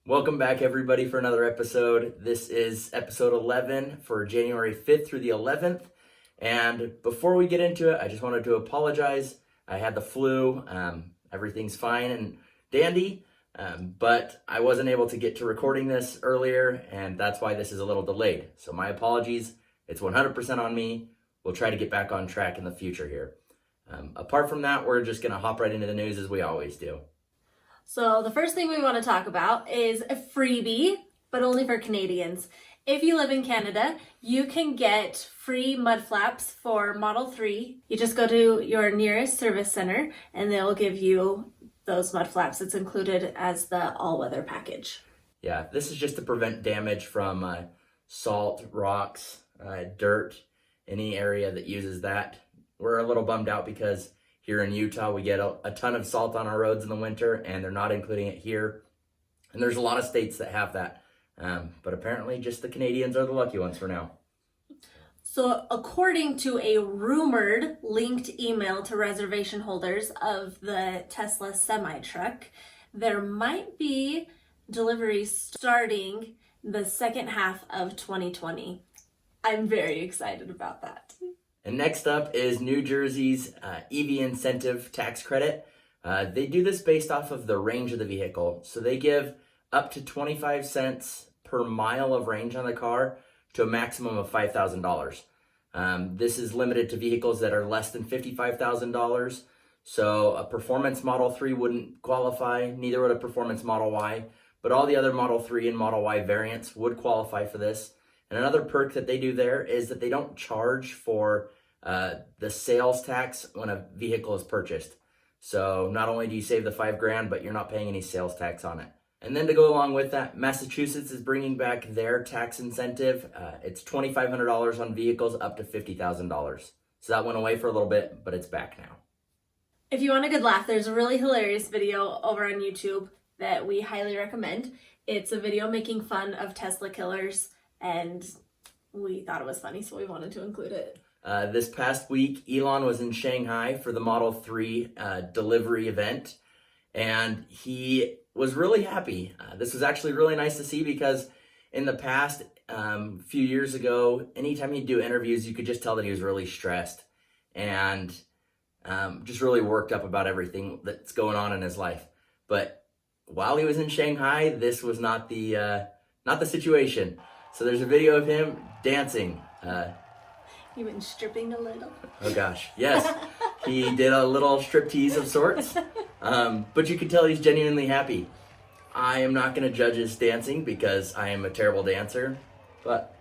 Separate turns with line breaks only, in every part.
Welcome back, everybody, for another episode. This is episode 11 for January 5th through the 11th. And before we get into it, I just wanted to apologize. I had the flu. Everything's fine and dandy, but I wasn't able to get to recording this earlier, and that's why this is a little delayed. So my apologies. It's 100% on me. We'll try to get back on track in the future here. Apart from that, we're just going to hop right into the news as we always do.
So the first thing we want to talk about is a freebie, but only for Canadians. If you live in Canada, you can get free mud flaps for Model 3. You just go to your nearest service center and they'll give you those mud flaps. It's included as the all-weather package.
Yeah, this is just to prevent damage from salt, rocks, dirt, any area that uses that. We're a little bummed out because here in Utah, we get a ton of salt on our roads in the winter, and they're not including it here. And there's a lot of states that have that. But apparently just the Canadians are the lucky ones for now.
So according to a rumored linked email to reservation holders of the Tesla semi-truck, there might be deliveries starting the second half of 2020. I'm very excited about that.
And next up is New Jersey's EV incentive tax credit. They do this based off of the range of the vehicle. So they give up to 25 cents per mile of range on the car to a maximum of $5,000. This is limited to vehicles that are less than $55,000. So a Performance Model 3 wouldn't qualify, neither would a Performance Model Y, but all the other Model 3 and Model Y variants would qualify for this. And another perk that they do there is that they don't charge for the sales tax when a vehicle is purchased. So not only do you save the $5,000, but you're not paying any sales tax on it. And then to go along with that, Massachusetts is bringing back their tax incentive. It's $2,500 on vehicles up to $50,000. So that went away for a little bit, but it's back now.
If you want a good laugh, there's a really hilarious video over on YouTube that we highly recommend. It's a video making fun of Tesla killers, and we thought it was funny, so we wanted to include it.
This past week, Elon was in Shanghai for the Model 3 delivery event, and he was really happy. This was actually really nice to see because in the past, few years ago, anytime he'd do interviews, you could just tell that he was really stressed and just really worked up about everything that's going on in his life. But while he was in Shanghai, this was not the situation. So there's a video of him dancing.
You been stripping a little?
Oh gosh, yes. He did a little striptease of sorts. But you can tell he's genuinely happy. I am not going to judge his dancing because I am a terrible dancer. But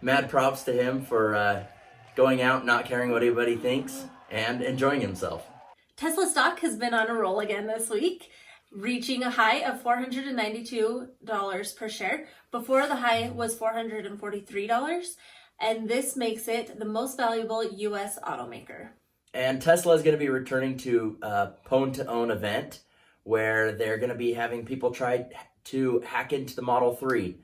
mad props to him for going out, not caring what anybody thinks, and enjoying himself.
Tesla stock has been on a roll again this week, reaching a high of $492 per share. Before the high was $443, and this makes it the most valuable U.S. automaker.
And Tesla is going to be returning to a Pwn-to-Own event where they're going to be having people try to hack into the Model 3.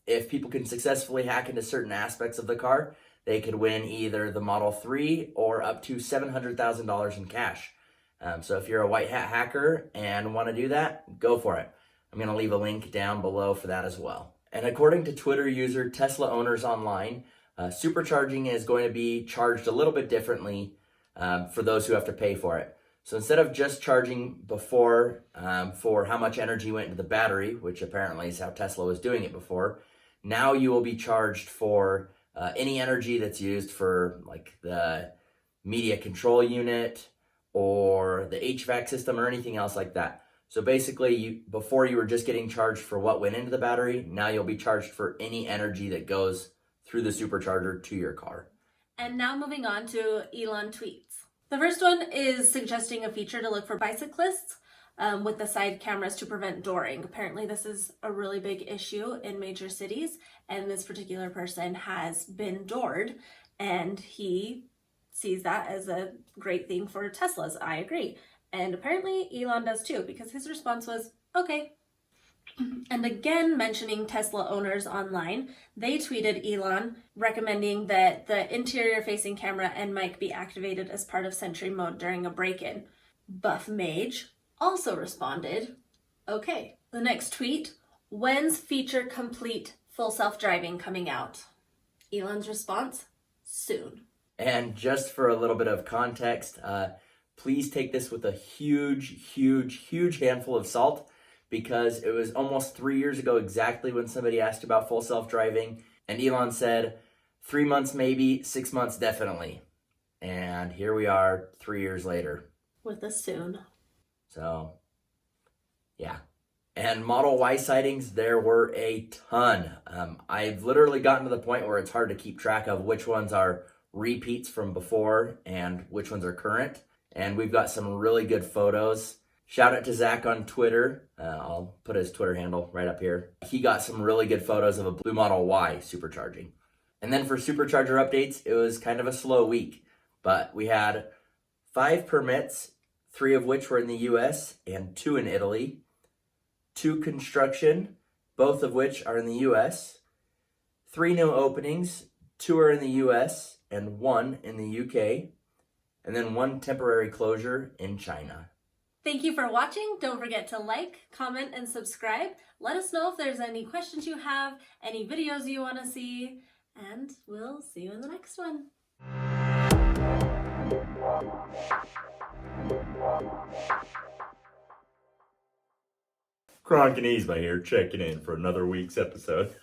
If people can successfully hack into certain aspects of the car, they could win either the Model 3 or up to $700,000 in cash. So if you're a white hat hacker and want to do that, go for it. I'm going to leave a link down below for that as well. And according to Twitter user Tesla Owners Online, supercharging is going to be charged a little bit differently for those who have to pay for it. So instead of just charging before for how much energy went into the battery, which apparently is how Tesla was doing it before, now you will be charged for any energy that's used for like the media control unit or the HVAC system or anything else like that. So basically, before you were just getting charged for what went into the battery, now you'll be charged for any energy that goes through the supercharger to your car.
And now moving on to Elon tweets. The first one is suggesting a feature to look for bicyclists with the side cameras to prevent dooring. Apparently this is a really big issue in major cities, and this particular person has been doored, and he sees that as a great thing for Teslas. I agree. And apparently Elon does too, because his response was, okay. And again, mentioning Tesla Owners Online, they tweeted Elon recommending that the interior facing camera and mic be activated as part of Sentry mode during a break-in. Buff Mage also responded, okay. The next tweet When's feature complete full self-driving coming out? Elon's response, soon.
And just for a little bit of context, please take this with a huge handful of salt, because it was almost 3 years ago exactly when somebody asked about full self-driving, and Elon said 3 months maybe, 6 months definitely. And here we are 3 years later.
With a soon.
So, yeah. And Model Y sightings, there were a ton. I've literally gotten to the point where it's hard to keep track of which ones are repeats from before and which ones are current. And we've got some really good photos. Shout out to Zach on Twitter. I'll put his Twitter handle right up here. He got some really good photos of a blue Model Y supercharging. And then for SuperCharger updates, it was kind of a slow week. But we had 5 permits, 3 of which were in the US and 2 in Italy. 2 construction, both of which are in the US. 3 new openings, 2 are in the US and 1 in the UK. And then 1 temporary closure in China.
Thank you for watching. Don't forget to like, comment, and subscribe. Let us know if there's any questions you have, any videos you want to see, and we'll see you in the next one.
Kronk and Yzma here, checking in for another week's episode.